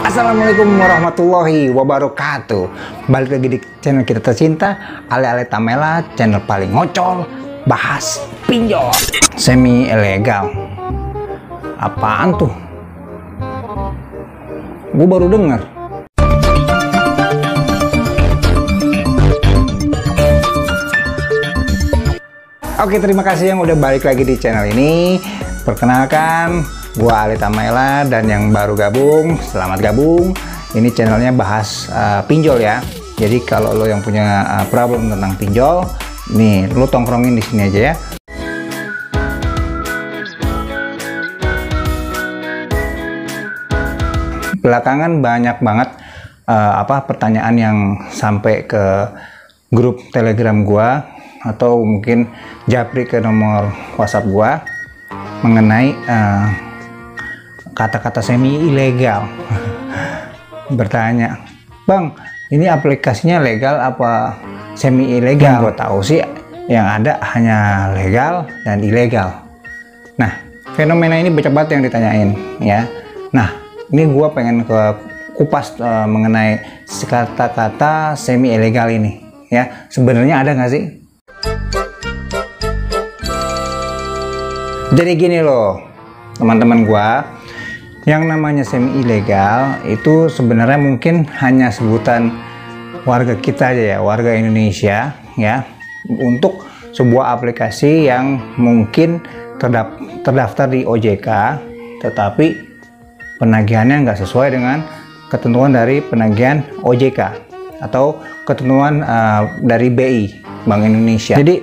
Assalamualaikum warahmatullahi wabarakatuh. Balik lagi di channel kita tercinta, Ale-Ale Tamela, channel paling ngocol, bahas pinjol semi ilegal. Apaan tuh? Gue baru denger. Oke, terima kasih yang udah balik lagi di channel ini. Perkenalkan, gua Ale Tamela, dan yang baru gabung, selamat gabung. Ini channelnya bahas pinjol ya. Jadi kalau lo yang punya problem tentang pinjol, nih lo tongkrongin di sini aja ya. Belakangan banyak banget pertanyaan yang sampai ke grup Telegram gua atau mungkin japri ke nomor WhatsApp gua mengenai kata-kata semi ilegal. Bertanya, bang, ini aplikasinya legal apa semi ilegal? Gue tahu sih yang ada hanya legal dan ilegal. Nah, fenomena ini banyak banget yang ditanyain ya. Nah, ini gue pengen ke kupas mengenai kata-kata semi ilegal ini ya. Sebenarnya ada nggak sih? Jadi gini loh teman-teman gua, yang namanya semi ilegal itu sebenarnya mungkin hanya sebutan warga kita aja ya, warga Indonesia ya, untuk sebuah aplikasi yang mungkin terdaftar di OJK, tetapi penagihannya nggak sesuai dengan ketentuan dari penagihan OJK atau ketentuan dari BI, Bank Indonesia. Jadi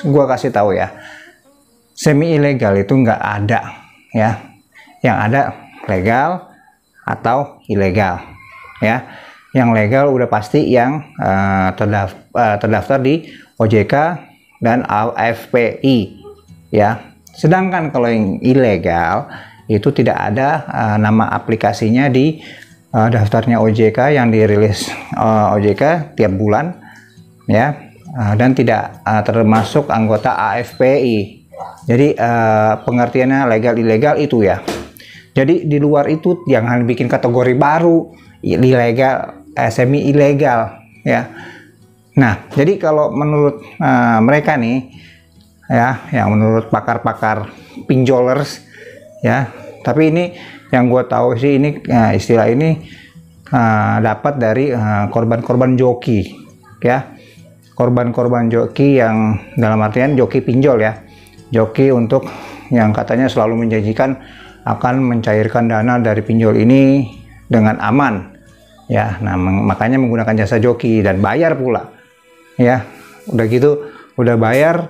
gua kasih tahu ya, semi ilegal itu nggak ada ya, yang ada legal atau ilegal ya. Yang legal udah pasti yang terdaftar di OJK dan AFPI ya. Sedangkan kalau yang ilegal itu tidak ada nama aplikasinya di daftarnya OJK yang dirilis OJK tiap bulan ya, dan tidak termasuk anggota AFPI. Jadi pengertiannya legal ilegal itu ya. Jadi di luar itu jangan bikin kategori baru ilegal, semi ilegal ya. Nah, jadi kalau menurut mereka nih ya, yang menurut pakar-pakar pinjolers ya, tapi ini yang gue tahu sih ini istilah ini dapat dari korban-korban joki ya, korban-korban joki yang dalam artian joki pinjol ya. Joki untuk yang katanya selalu menjanjikan akan mencairkan dana dari pinjol ini dengan aman ya. Nah, makanya menggunakan jasa joki dan bayar pula ya. Udah gitu, udah bayar,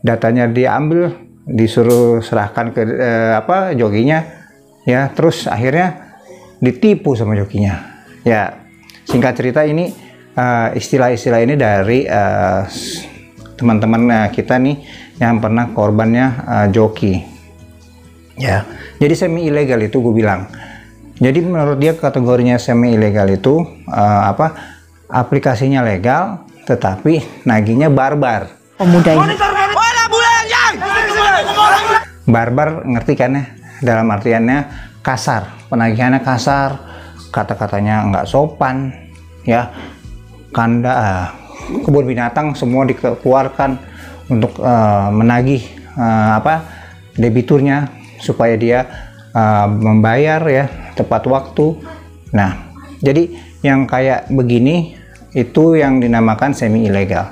datanya diambil, disuruh serahkan ke jokinya ya, terus akhirnya ditipu sama jokinya ya. Singkat cerita, ini istilah-istilah ini dari teman-teman kita nih yang pernah korbannya joki ya. Jadi semi ilegal itu gue bilang, jadi menurut dia kategorinya semi ilegal itu aplikasinya legal tetapi nagihnya barbar. Pemuda ini barbar, ngerti kan ya, dalam artiannya kasar, penagihannya kasar, kata-katanya nggak sopan ya. Kebun binatang semua dikeluarkan untuk menagih debiturnya supaya dia membayar ya tepat waktu. Nah, jadi yang kayak begini itu yang dinamakan semi ilegal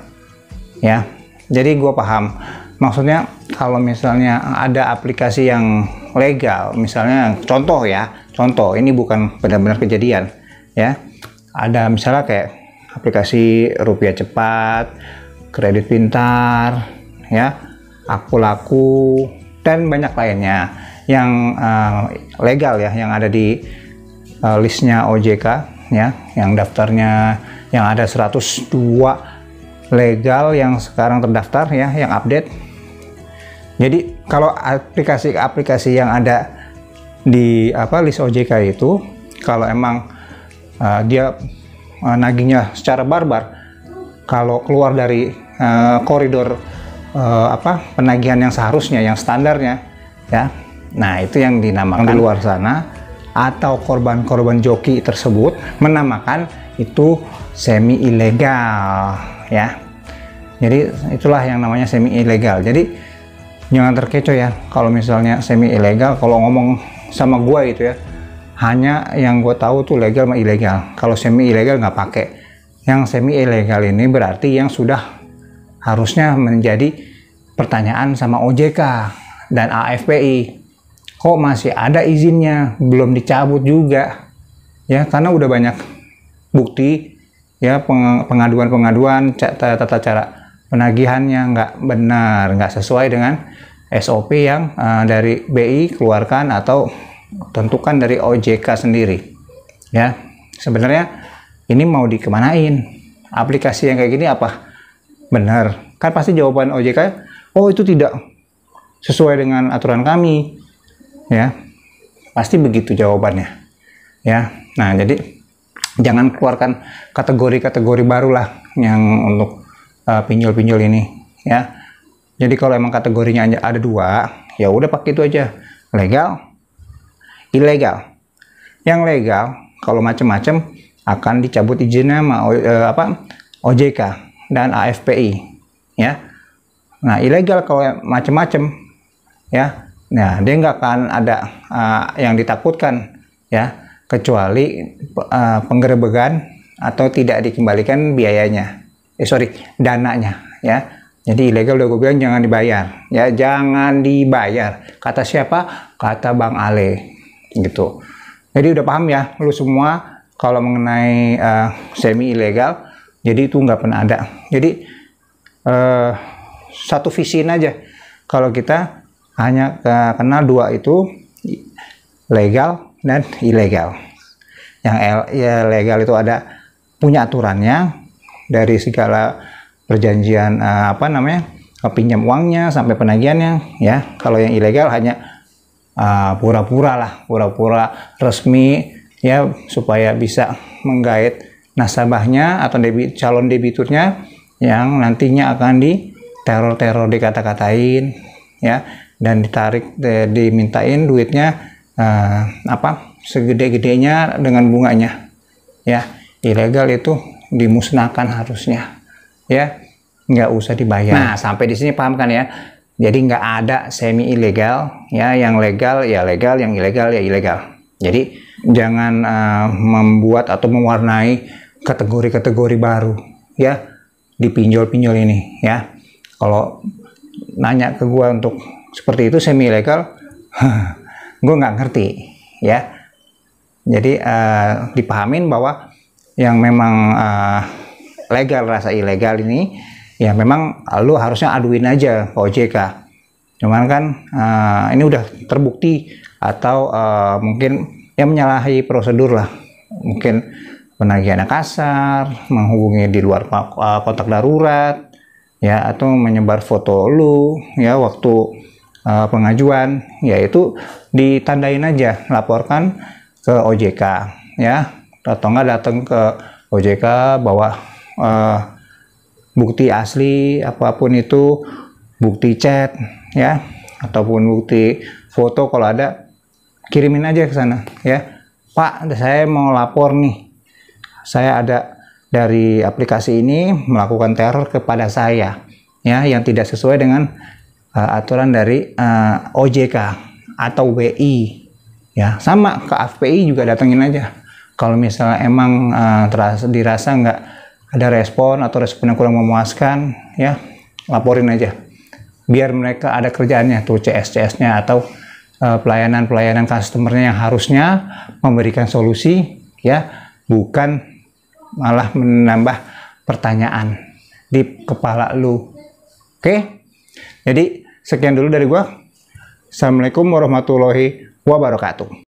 ya. Jadi gue paham maksudnya. Kalau misalnya ada aplikasi yang legal, misalnya contoh ini bukan benar-benar kejadian ya, ada misalnya kayak aplikasi rupiah cepat, kredit pintar ya, aku laku, dan banyak lainnya yang legal ya, yang ada di listnya OJK ya, yang daftarnya yang ada 102 legal yang sekarang terdaftar ya, yang update. Jadi kalau aplikasi-aplikasi yang ada di list OJK itu, kalau emang dia nagihnya secara barbar, kalau keluar dari koridor penagihan yang seharusnya, yang standarnya ya, nah itu yang dinamakan di luar sana atau korban-korban joki tersebut menamakan itu semi ilegal ya. Jadi itulah yang namanya semi ilegal. Jadi jangan terkecoh ya kalau misalnya semi ilegal. Kalau ngomong sama gua itu ya, hanya yang gue tahu tuh legal sama ilegal. Kalau semi ilegal nggak pakai. Yang semi ilegal ini berarti yang sudah harusnya menjadi pertanyaan sama OJK dan AFPI. Kok masih ada izinnya, belum dicabut juga ya, karena udah banyak bukti ya, pengaduan-pengaduan tata cara penagihannya nggak benar, nggak sesuai dengan SOP yang dari BI keluarkan atau tentukan dari OJK sendiri ya. Sebenarnya ini mau dikemanain aplikasi yang kayak gini? Apa benar? Kan pasti jawaban OJK, oh itu tidak sesuai dengan aturan kami ya, pasti begitu jawabannya ya. Nah, jadi jangan keluarkan kategori-kategori baru lah yang untuk pinjol-pinjol ini ya. Jadi kalau emang kategorinya ada dua, ya udah pakai itu aja, legal, ilegal. Yang legal kalau macam-macam akan dicabut izinnya sama OJK dan AFPI ya. Nah, ilegal kalau macam-macam ya, nah dia nggak akan ada yang ditakutkan ya, kecuali penggerebekan atau tidak dikembalikan biayanya, dananya ya. Jadi ilegal udah gue bilang jangan dibayar ya, jangan dibayar. Kata siapa? Kata Bang Ale gitu. Jadi udah paham ya lu semua kalau mengenai semi ilegal. Jadi itu nggak pernah ada. Jadi satu visiin aja. Kalau kita hanya kenal dua itu, legal dan ilegal. Yang legal itu ada punya aturannya dari segala perjanjian pinjam uangnya sampai penagihannya ya. Kalau yang ilegal hanya pura-pura resmi ya, supaya bisa menggait nasabahnya atau calon debiturnya yang nantinya akan diteror dikata-katain ya, dan dimintain duitnya segede-gedenya dengan bunganya ya. Ilegal itu dimusnahkan harusnya ya, nggak usah dibayar. Nah, sampai di sini paham kan ya? Jadi nggak ada semi ilegal ya, yang legal ya legal, yang ilegal ya ilegal. Jadi jangan membuat atau mewarnai kategori-kategori baru ya di pinjol-pinjol ini ya. Kalau nanya ke gua untuk seperti itu semi ilegal, gue nggak ngerti ya. Jadi dipahamin bahwa yang memang legal rasa ilegal ini ya memang lu harusnya aduin aja ke OJK. Cuman kan ini udah terbukti atau mungkin ya menyalahi prosedur lah, mungkin penagihannya kasar, menghubungi di luar kontak darurat ya, atau menyebar foto lu ya waktu pengajuan, ya itu ditandain aja, laporkan ke OJK ya, atau enggak datang ke OJK bawa bukti asli apapun itu, bukti chat ya, ataupun bukti foto kalau ada, kirimin aja ke sana ya. Pak, saya mau lapor nih, saya ada dari aplikasi ini melakukan teror kepada saya ya, yang tidak sesuai dengan aturan dari OJK atau BI ya. Sama ke AFPI juga datengin aja. Kalau misalnya emang dirasa nggak ada respon atau responnya kurang memuaskan ya, laporin aja biar mereka ada kerjaannya tuh, CS-CS-nya atau pelayanan customernya yang harusnya memberikan solusi ya, bukan malah menambah pertanyaan di kepala lu. Oke? Jadi sekian dulu dari gua. Assalamualaikum warahmatullahi wabarakatuh.